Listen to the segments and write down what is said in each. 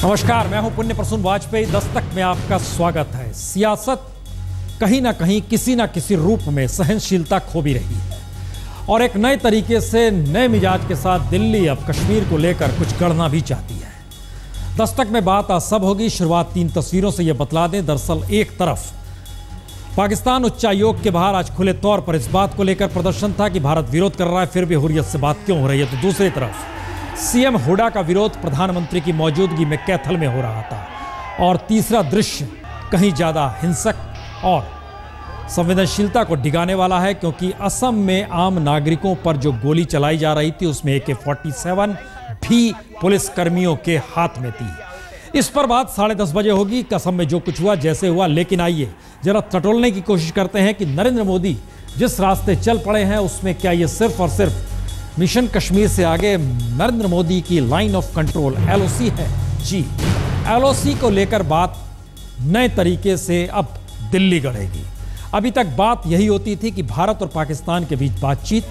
नमस्कार, मैं हूं पुण्य प्रसून वाजपेयी। दस्तक में आपका स्वागत है। सियासत कहीं ना कहीं किसी ना किसी रूप में सहनशीलता खो भी रही है और एक नए तरीके से नए मिजाज के साथ दिल्ली अब कश्मीर को लेकर कुछ गढ़ना भी चाहती है। दस्तक में बात आज सब होगी। शुरुआत 3 तस्वीरों से यह बतला दें। दरअसल एक तरफ पाकिस्तान उच्चायोग के बाहर आज खुले तौर पर इस बात को लेकर प्रदर्शन था कि भारत विरोध कर रहा है, फिर भी हुर्रियत से बात क्यों हो रही है। तो दूसरी तरफ सीएम हुड्डा का विरोध प्रधानमंत्री की मौजूदगी में कैथल में हो रहा था और तीसरा दृश्य कहीं ज्यादा हिंसक और संवेदनशीलता को डिगाने वाला है, क्योंकि असम में आम नागरिकों पर जो गोली चलाई जा रही थी उसमें AK-47 भी पुलिसकर्मियों के हाथ में थी। इस पर बात 10:30 बजे होगी। असम में जो कुछ हुआ जैसे हुआ, लेकिन आइए जरा टटोलने की कोशिश करते हैं कि नरेंद्र मोदी जिस रास्ते चल पड़े हैं उसमें क्या ये सिर्फ और सिर्फ मिशन कश्मीर से आगे नरेंद्र मोदी की लाइन ऑफ कंट्रोल LOC है। जी, LOC को लेकर बात नए तरीके से अब दिल्ली गढ़ेगी। अभी तक बात यही होती थी कि भारत और पाकिस्तान के बीच बातचीत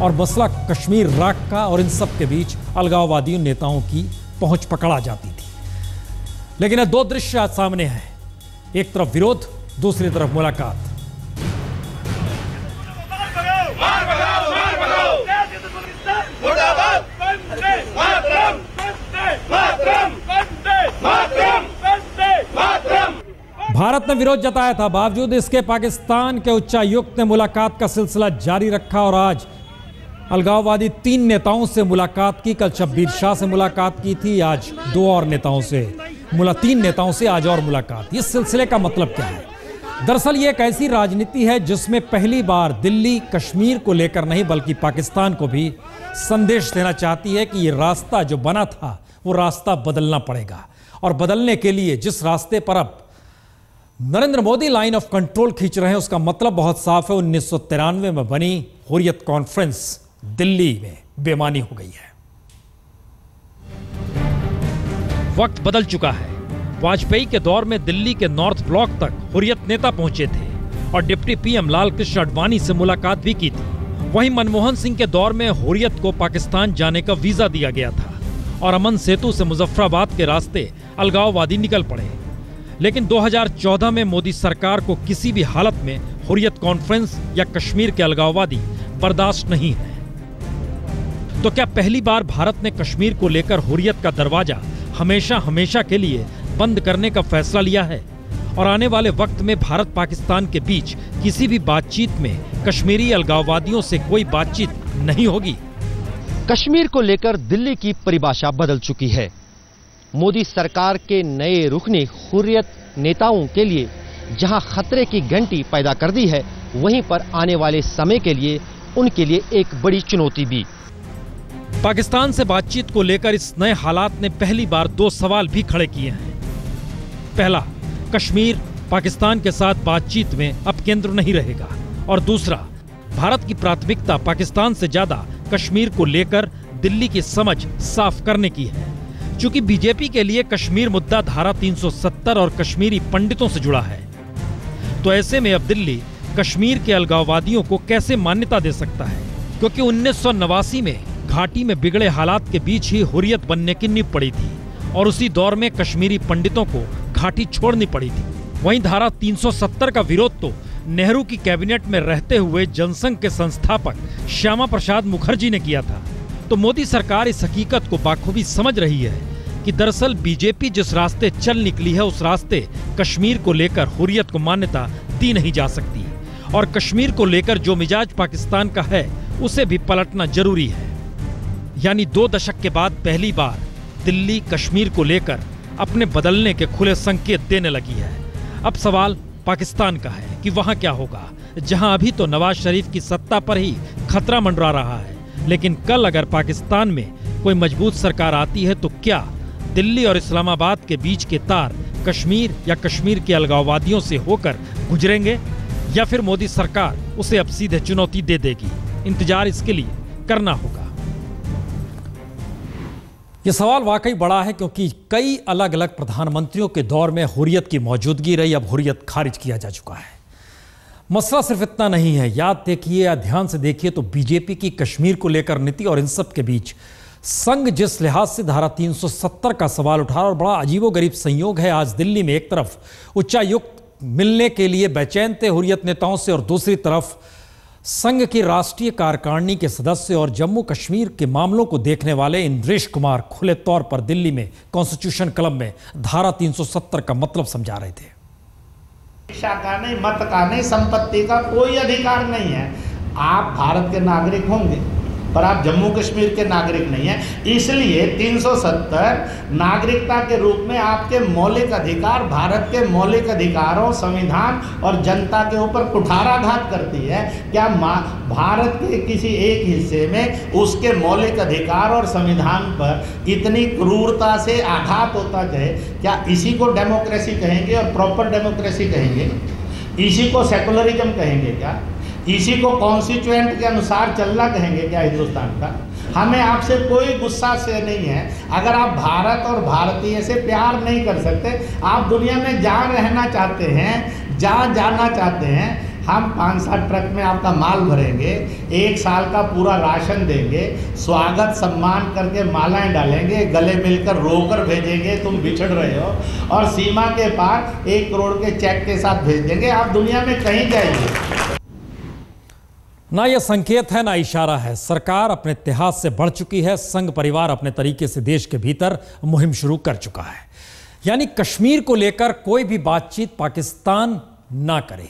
और मसला कश्मीर राख का और इन सब के बीच अलगाववादी नेताओं की पहुंच पकड़ा जाती थी। लेकिन अब 2 दृश्य आज सामने हैं। एक तरफ विरोध, दूसरी तरफ मुलाकात। भारत ने विरोध जताया था, बावजूद इसके पाकिस्तान के उच्चायुक्त ने मुलाकात का सिलसिला जारी रखा और आज अलगाववादी 3 नेताओं से मुलाकात की। कल शब्बीर शाह से मुलाकात की थी, आज 2 और नेताओं से 3 नेताओं से आज और मुलाकात। इस सिलसिले का मतलब क्या है? दरअसल ये एक ऐसी राजनीति है जिसमें पहली बार दिल्ली कश्मीर को लेकर नहीं बल्कि पाकिस्तान को भी संदेश देना चाहती है कि ये रास्ता जो बना था वो रास्ता बदलना पड़ेगा। और बदलने के लिए जिस रास्ते पर अब Narendra Modi line of control खींच रहे हैं उसका मतलब बहुत साफ है। 1993 में बनी हुर्रियत कॉन्फ्रेंस दिल्ली में बेमानी हो गई है। वक्त बदल चुका है। वाजपेयी के दौर में दिल्ली के नॉर्थ ब्लॉक तक हुर्रियत नेता पहुंचे थे और डिप्टी PM लाल कृष्ण आडवाणी से मुलाकात भी की थी। वहीं मनमोहन सिंह के दौर में हुर्रियत को पाकिस्तान जाने का वीजा दिया गया था और अमन सेतु से मुजफ्फराबाद के रास्ते अलगाववादी निकल पड़े। लेकिन 2014 में मोदी सरकार को किसी भी हालत में हुर्रियत कॉन्फ्रेंस या कश्मीर के अलगाववादी बर्दाश्त नहीं है। तो क्या पहली बार भारत ने कश्मीर को लेकर हुर्रियत का दरवाजा हमेशा हमेशा के लिए बंद करने का फैसला लिया है और आने वाले वक्त में भारत पाकिस्तान के बीच किसी भी बातचीत में कश्मीरी अलगाववादियों से कोई बातचीत नहीं होगी? कश्मीर को लेकर दिल्ली की परिभाषा बदल चुकी है। मोदी सरकार के नए रुख ने हुर्रियत नेताओं के लिए जहां खतरे की घंटी पैदा कर दी है, वहीं पर आने वाले समय के लिए उनके लिए एक बड़ी चुनौती भी। पाकिस्तान से बातचीत को लेकर इस नए हालात ने पहली बार 2 सवाल भी खड़े किए हैं। पहला, कश्मीर पाकिस्तान के साथ बातचीत में अब केंद्र नहीं रहेगा और दूसरा, भारत की प्राथमिकता पाकिस्तान से ज्यादा कश्मीर को लेकर दिल्ली की समझ साफ करने की है। चूंकि बीजेपी के लिए कश्मीर मुद्दा धारा 370 और कश्मीरी पंडितों से जुड़ा है, तो ऐसे में अब दिल्ली कश्मीर के अलगाववादियों को कैसे मान्यता दे सकता है? क्योंकि 1989 में घाटी में बिगड़े हालात के बीच ही हुर्रियत बनने की नींव पड़ी थी और उसी दौर में कश्मीरी पंडितों को घाटी छोड़नी पड़ी थी। वहीं धारा 370 का विरोध तो नेहरू की कैबिनेट में रहते हुए जनसंघ के संस्थापक श्यामा प्रसाद मुखर्जी ने किया था। तो मोदी सरकार इस हकीकत को बाखूबी समझ रही है कि दरअसल बीजेपी जिस रास्ते चल निकली है उस रास्ते कश्मीर को लेकर हुर्रियत को मान्यता दी नहीं जा सकती और कश्मीर को लेकर जो मिजाज पाकिस्तान का है उसे भी पलटना जरूरी है। यानी 2 दशक के बाद पहली बार दिल्ली कश्मीर को लेकर अपने बदलने के खुले संकेत देने लगी है। अब सवाल पाकिस्तान का है कि वहां क्या होगा, जहां अभी तो नवाज शरीफ की सत्ता पर ही खतरा मंडरा रहा है। लेकिन कल अगर पाकिस्तान में कोई मजबूत सरकार आती है तो क्या दिल्ली और इस्लामाबाद के बीच के तार कश्मीर या कश्मीर के अलगाववादियों से होकर गुजरेंगे या फिर मोदी सरकार उसे अब सीधे चुनौती दे देगी? इंतजार इसके लिए करना होगा। यह सवाल वाकई बड़ा है क्योंकि कई अलग अलग प्रधानमंत्रियों के दौर में हुर्रियत की मौजूदगी रही, अब हुर्रियत खारिज किया जा चुका है। मसला सिर्फ इतना नहीं है, याद देखिए या ध्यान से देखिए तो बीजेपी की कश्मीर को लेकर नीति और इन सब के बीच संघ जिस लिहाज से धारा 370 का सवाल उठा और बड़ा अजीबोगरीब संयोग है, आज दिल्ली में एक तरफ उच्चायुक्त मिलने के लिए बेचैन थे हुर्रियत नेताओं से और दूसरी तरफ संघ की राष्ट्रीय कार्यकारिणी के सदस्य और जम्मू कश्मीर के मामलों को देखने वाले इंद्रेश कुमार खुले तौर पर दिल्ली में कॉन्स्टिट्यूशन क्लब में धारा 370 का मतलब समझा रहे थे। शिक्षा का नहीं, मत का नहीं, संपत्ति का कोई अधिकार नहीं है। आप भारत के नागरिक होंगे पर आप जम्मू कश्मीर के नागरिक नहीं हैं, इसलिए 370 नागरिकता के रूप में आपके मौलिक अधिकार, भारत के मौलिक अधिकारों, संविधान और जनता के ऊपर कुठाराघात करती है। क्या भारत के किसी एक हिस्से में उसके मौलिक अधिकार और संविधान पर इतनी क्रूरता से आघात होता है? क्या इसी को डेमोक्रेसी कहेंगे और प्रॉपर डेमोक्रेसी कहेंगे? इसी को सेकुलरिज्म कहेंगे क्या? इसी को कॉन्स्टिट्यूएंट के अनुसार चलना कहेंगे क्या हिंदुस्तान का? हमें आपसे कोई गुस्सा से नहीं है। अगर आप भारत और भारतीय से प्यार नहीं कर सकते, आप दुनिया में जहाँ रहना चाहते हैं, जहाँ जाना चाहते हैं, हम 5-7 ट्रक में आपका माल भरेंगे, 1 साल का पूरा राशन देंगे, स्वागत सम्मान करके मालाएं डालेंगे, गले मिलकर रोकर भेजेंगे तुम बिछड़ रहे हो, और सीमा के पार 1 करोड़ के चेक के साथ भेज देंगे। आप दुनिया में कहीं जाइए। ना यह संकेत है ना इशारा है। सरकार अपने इतिहास से बढ़ चुकी है। संघ परिवार अपने तरीके से देश के भीतर मुहिम शुरू कर चुका है, यानी कश्मीर को लेकर कोई भी बातचीत पाकिस्तान ना करे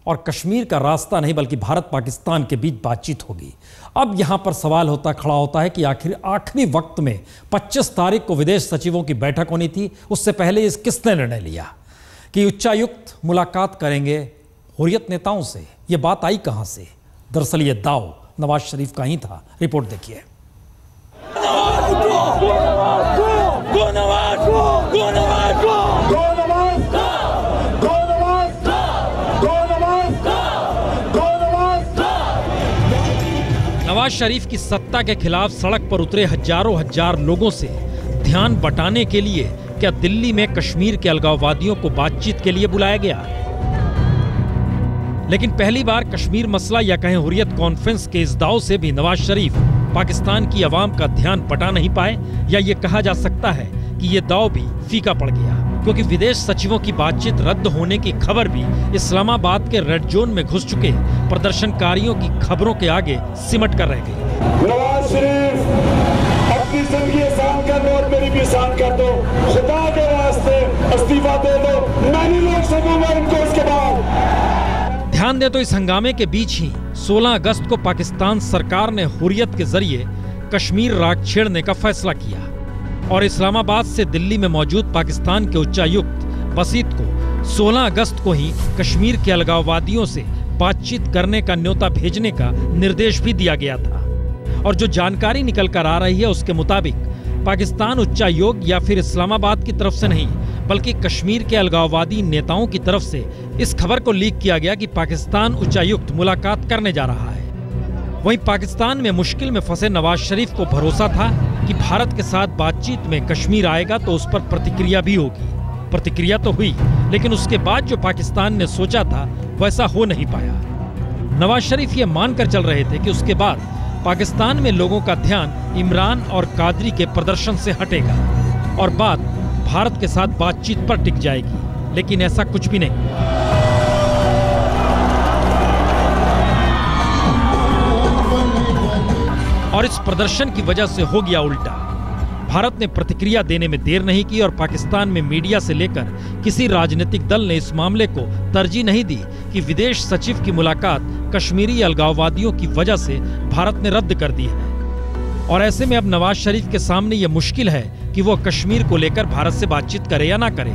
और कश्मीर का रास्ता नहीं बल्कि भारत पाकिस्तान के बीच बातचीत होगी। अब यहां पर सवाल खड़ा होता है कि आखिर आखिरी वक्त में 25 तारीख को विदेश सचिवों की बैठक होनी थी, उससे पहले किसने निर्णय लिया कि उच्चायुक्त मुलाकात करेंगे हुर्रियत नेताओं से? यह बात आई कहां से? दरअसल ये दाव नवाज शरीफ का ही था। रिपोर्ट देखिए। नवाज शरीफ की सत्ता के खिलाफ सड़क पर उतरे हजारों हजार लोगों से ध्यान बटाने के लिए क्या दिल्ली में कश्मीर के अलगाववादियों को बातचीत के लिए बुलाया गया? लेकिन पहली बार कश्मीर मसला या कहें हुर्रियत कॉन्फ्रेंस के इस दाव से भी नवाज शरीफ पाकिस्तान की आवाम का ध्यान बटा नहीं पाए, या ये कहा जा सकता है कि ये दाव भी फीका पड़ गया, क्योंकि विदेश सचिवों की बातचीत रद्द होने की खबर भी इस्लामाबाद के रेड जोन में घुस चुके प्रदर्शनकारियों की खबरों के आगे सिमट कर रह गई। नवाज शरीफ अपनी जिंदगी आसान कर दो और मेरी भी आसान कर दो, खुदा के वास्ते इस्तीफा दे दो, मैं नहीं रोक सकूंगा इनको इसके बाद। ध्यान दें तो इस हंगामे के बीच ही 16 अगस्त को पाकिस्तान सरकार ने हुर्रियत के जरिए कश्मीर राग छेड़ने का फैसला किया और इस्लामाबाद से दिल्ली में मौजूद पाकिस्तान के उच्चायुक्त बसीत को 16 अगस्त को ही कश्मीर के अलगाववादियों से बातचीत करने का न्योता भेजने का निर्देश भी दिया गया था। और जो जानकारी निकल कर आ रही है उसके मुताबिक पाकिस्तान उच्चायोग या फिर इस्लामाबाद की तरफ से नहीं बल्कि कश्मीर के अलगाववादी नेताओं की तरफ से इस खबर को लीक किया गया कि पाकिस्तान उच्चायुक्त मुलाकात करने जा रहा है। वहीं पाकिस्तान में मुश्किल में फंसे नवाज शरीफ को भरोसा था कि भारत के साथ बातचीत में कश्मीर आएगा तो उस पर प्रतिक्रिया भी होगी। प्रतिक्रिया तो हुई, लेकिन उसके बाद जो पाकिस्तान ने सोचा था वैसा हो नहीं पाया। नवाज शरीफ ये मानकर चल रहे थे कि उसके बाद पाकिस्तान में लोगों का ध्यान इमरान और कादरी के प्रदर्शन से हटेगा और बात भारत के साथ बातचीत पर टिक जाएगी, लेकिन ऐसा कुछ भी नहीं। और इस प्रदर्शन की वजह से हो गया उल्टा। भारत ने प्रतिक्रिया देने में देर नहीं की और पाकिस्तान में मीडिया से लेकर किसी राजनीतिक दल ने इस मामले को तरजीह नहीं दी कि विदेश सचिव की मुलाकात कश्मीरी अलगाववादियों की वजह से भारत ने रद्द कर दी है। और ऐसे में अब नवाज शरीफ के सामने यह मुश्किल है कि वो कश्मीर को लेकर भारत से बातचीत करे या ना करे।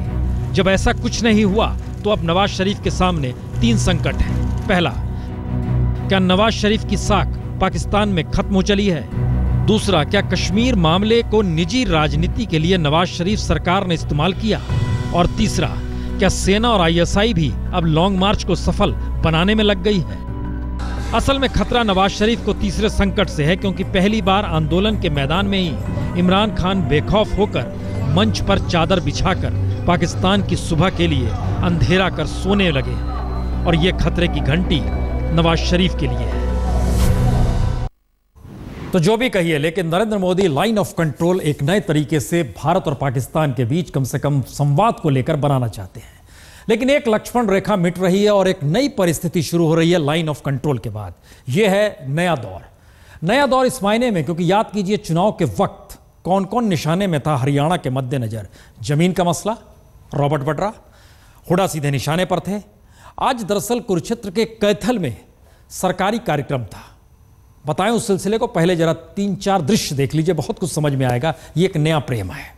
जब ऐसा कुछ नहीं हुआ तो अब नवाज शरीफ के सामने 3 संकट हैं। पहला, क्या नवाज शरीफ की साख पाकिस्तान में खत्म हो चली है? दूसरा, क्या कश्मीर मामले को निजी राजनीति के लिए नवाज शरीफ सरकार ने इस्तेमाल किया? और तीसरा, क्या सेना और आईएसआई भी अब लॉन्ग मार्च को सफल बनाने में लग गई है? असल में खतरा नवाज शरीफ को तीसरे संकट से है, क्योंकि पहली बार आंदोलन के मैदान में ही इमरान खान बेखौफ होकर मंच पर चादर बिछाकर पाकिस्तान की सुबह के लिए अंधेरा कर सोने लगे और ये खतरे की घंटी नवाज शरीफ के लिए है। तो जो भी कहिए, लेकिन Narendra Modi line of control एक नए तरीके से भारत और पाकिस्तान के बीच कम से कम संवाद को लेकर बनाना चाहते हैं। लेकिन एक लक्ष्मण रेखा मिट रही है और एक नई परिस्थिति शुरू हो रही है लाइन ऑफ कंट्रोल के बाद। यह है नया दौर। नया दौर इस मायने में क्योंकि याद कीजिए चुनाव के वक्त कौन कौन निशाने में था हरियाणा के मद्देनजर। जमीन का मसला, रॉबर्ट वड्रा, हुड्डा सीधे निशाने पर थे। आज दरअसल कुरुक्षेत्र के कैथल में सरकारी कार्यक्रम था। बताएं उस सिलसिले को, पहले जरा 3-4 दृश्य देख लीजिए, बहुत कुछ समझ में आएगा। ये एक नया प्रेम है।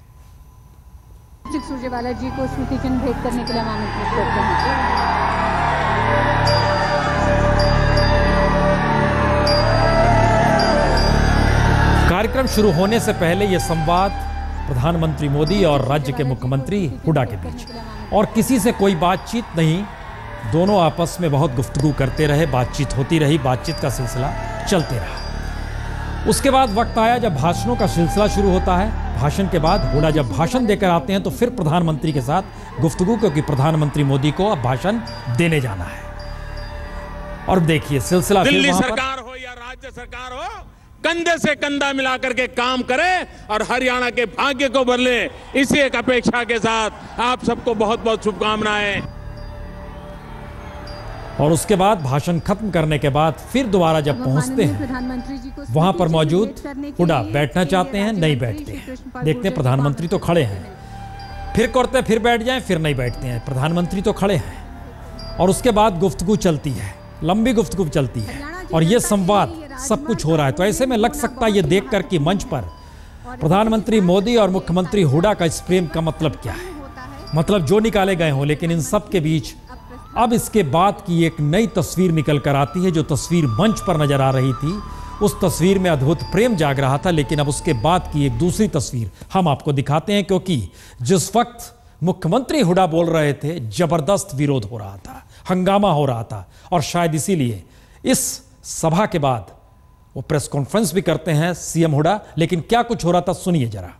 सुरजेवाला जी को स्मृति चिन्ह भेंट करने के लिए हम आमंत्रित करते हैं। कार्यक्रम शुरू होने से पहले यह संवाद प्रधानमंत्री मोदी और राज्य के मुख्यमंत्री हुड्डा के बीच, और किसी से कोई बातचीत नहीं। दोनों आपस में बहुत गुफ्तगू करते रहे, बातचीत होती रही, बातचीत का सिलसिला चलते रहा। उसके बाद वक्त आया जब भाषणों का सिलसिला शुरू होता है। भाषण के बाद हुड्डा जब भाषण देकर आते हैं तो फिर प्रधानमंत्री के साथ गुफ्तगू, क्योंकि प्रधानमंत्री मोदी को अब भाषण देने जाना है। और देखिए सिलसिला दिल्ली सरकार हो या राज्य सरकार हो, कंधे से कंधा मिलाकर के काम करे और हरियाणा के भाग्य को बदले, इसी एक अपेक्षा के साथ आप सबको बहुत बहुत शुभकामनाएं। और उसके बाद भाषण खत्म करने के बाद फिर दोबारा जब पहुंचते हैं वहां पर मौजूद हुड्डा बैठना चाहते हैं, नहीं बैठते हैं। देखते हैं प्रधानमंत्री तो खड़े हैं, फिर करते फिर बैठ जाएं, फिर नहीं बैठते हैं। प्रधानमंत्री तो खड़े हैं और उसके बाद गुफ्तगू चलती है, लंबी गुफ्तगू चलती है और ये संवाद सब कुछ हो रहा है। तो ऐसे में लग सकता है ये देखकर कि मंच पर प्रधानमंत्री मोदी और मुख्यमंत्री हुड्डा का इस प्रेम का मतलब क्या है, मतलब जो निकाले गए हों। लेकिन इन सब के बीच अब इसके बाद की एक नई तस्वीर निकल कर आती है। जो तस्वीर मंच पर नजर आ रही थी उस तस्वीर में अद्भुत प्रेम जाग रहा था, लेकिन अब उसके बाद की एक दूसरी तस्वीर हम आपको दिखाते हैं। क्योंकि जिस वक्त मुख्यमंत्री हुड्डा बोल रहे थे जबरदस्त विरोध हो रहा था, हंगामा हो रहा था, और शायद इसीलिए इस सभा के बाद वो प्रेस कॉन्फ्रेंस भी करते हैं सीएम हुड्डा। लेकिन क्या कुछ हो रहा था सुनिए जरा।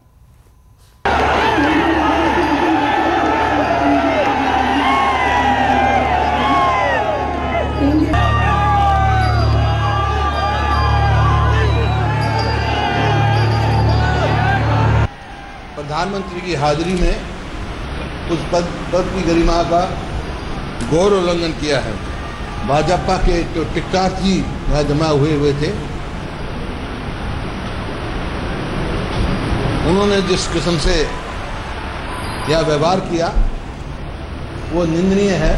प्रधानमंत्री की हाजिरी में उस पद की गरिमा का घोर उल्लंघन किया है। भाजपा के जो टिक्कार्थी यहाँ जमा हुए थे, उन्होंने जिस किस्म से यह व्यवहार किया वो निंदनीय है।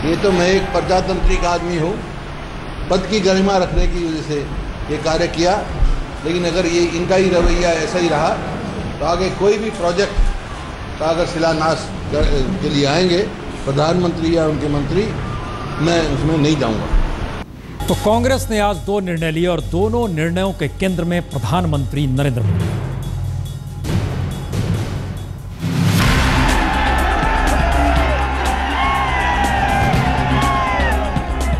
ये तो मैं एक प्रजातांत्रिक आदमी हूँ, पद की गरिमा रखने की वजह से ये कार्य किया। लेकिन अगर ये इनका ही रवैया ऐसा ही रहा तो आगे कोई भी प्रोजेक्ट का अगर शिलान्यास के लिए आएंगे प्रधानमंत्री या उनके मंत्री, मैं उसमें नहीं जाऊंगा। तो कांग्रेस ने आज 2 निर्णय लिए और दोनों निर्णयों के केंद्र में प्रधानमंत्री नरेंद्र मोदी।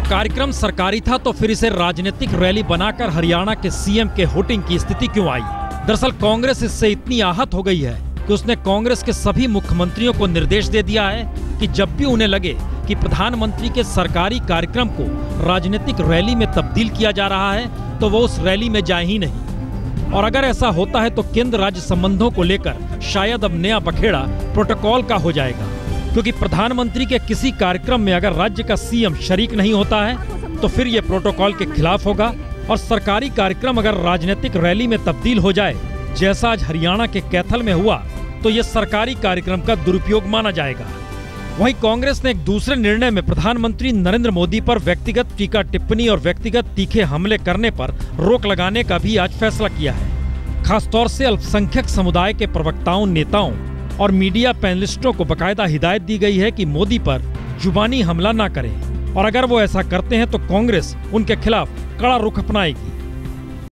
कार्यक्रम सरकारी था तो फिर इसे राजनीतिक रैली बनाकर हरियाणा के सीएम के होटिंग की स्थिति क्यों आई? दरअसल कांग्रेस इससे इतनी आहत हो गई है कि उसने कांग्रेस के सभी मुख्यमंत्रियों को निर्देश दे दिया है कि जब भी उन्हें लगे कि प्रधानमंत्री के सरकारी कार्यक्रम को राजनीतिक रैली में तब्दील किया जा रहा है तो वो उस रैली में जाए ही नहीं। और अगर ऐसा होता है तो केंद्र राज्य संबंधों को लेकर शायद अब नया बखेड़ा प्रोटोकॉल का हो जाएगा। क्योंकि प्रधानमंत्री के किसी कार्यक्रम में अगर राज्य का सीएम शरीक नहीं होता है तो फिर ये प्रोटोकॉल के खिलाफ होगा। और सरकारी कार्यक्रम अगर राजनीतिक रैली में तब्दील हो जाए, जैसा आज हरियाणा के कैथल में हुआ, तो ये सरकारी कार्यक्रम का दुरुपयोग माना जाएगा। वहीं कांग्रेस ने एक दूसरे निर्णय में प्रधानमंत्री नरेंद्र मोदी पर व्यक्तिगत टीका टिप्पणी और व्यक्तिगत तीखे हमले करने पर रोक लगाने का भी आज फैसला किया है। खासतौर से अल्पसंख्यक समुदाय के प्रवक्ताओं, नेताओं और मीडिया पैनलिस्टों को बकायदा हिदायत दी गई है कि मोदी पर जुबानी हमला न करें, और अगर वो ऐसा करते हैं तो कांग्रेस उनके खिलाफ कड़ा रुख अपनाएगी।